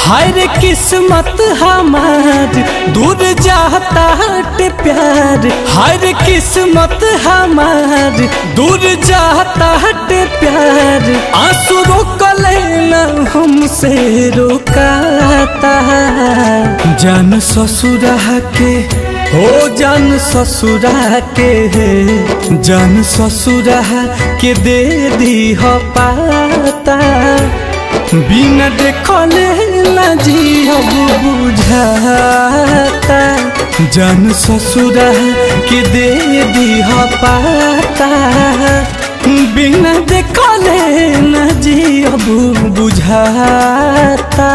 हाय रे किस्मत हमार दूर जाता हटे प्यार। हाय रे किस्मत हमार दूर जाता हटे प्यार। आंसू रोक लेना हमसे रोकाता। जान ससुरा के हो जान ससुरा के जान ससुरा के दे दी हो पाता। बिना देखले ना जियब बुझाता। जान ससुरा के दे दी हो पाता। बिना देखले ना जियब बुझाता।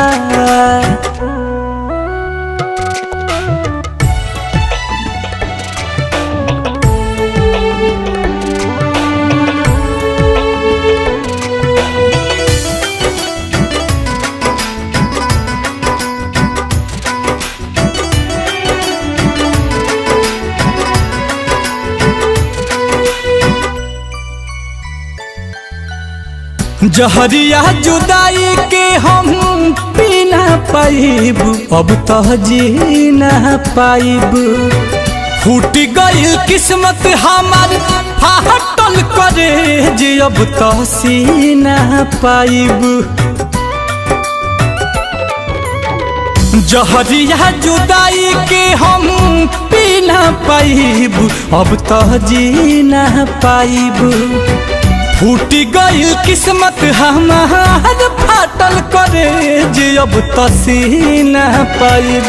जहरिया जुदाई के हम पी ना पाइब। अब तो जी ना पाइब। फूट गई किस्मत हमार फाटल करे जे अब तो सी ना पाइब। जहरिया जुदाई के हम पी ना पाइब। अब तो जी ना पाइब। फूट गई किस्मत हमार फाटल करे जे अब तसी न पाइब।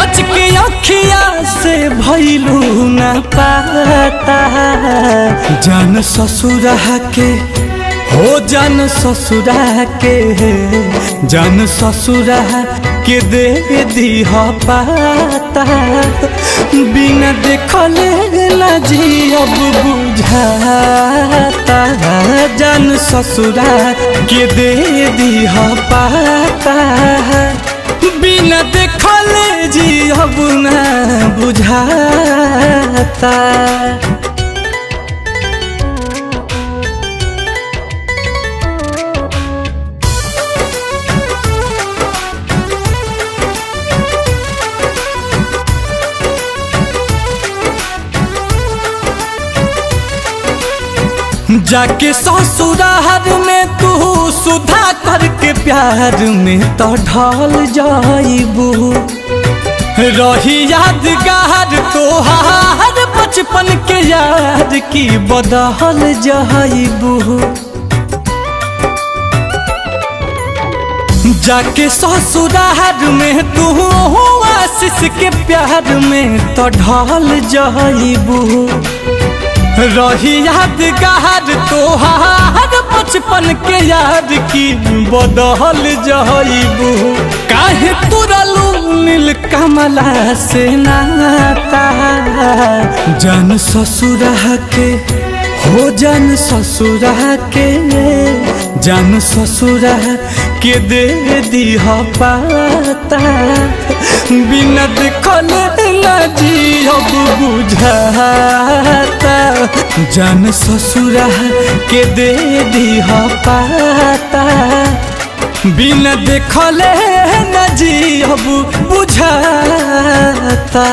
अच के अखिया से भइलू न पाता। जान ससुरा के हो जान ससुरा के जान ससुरा के दे दी हो पाता। बिना देखले ना जियब बुझाता। जान ससुरा के दे दी हो पाता। बिना देखले जियब ना बुझाता। जाके ससुराल में तू सुधा करके प्यार में तो ढल जाइबू। रही यादगार तोहार बचपन के याद की बदल जाइबू। जाके ससुराल में तू आशीष के प्यार में तो ढल जाइबू। रही यादगार तोहार बचपन के याद की बदल जाइबू। काहे तुरलू नील कमला से नाता। जान ससुरा के हो जान ससुरा के जान ससुरा के दे दी हो पाता। बिना देखले ना जियब बुझाता। जान ससुरा के दे दी हो पाता। बिना देखले ना जियब बुझाता।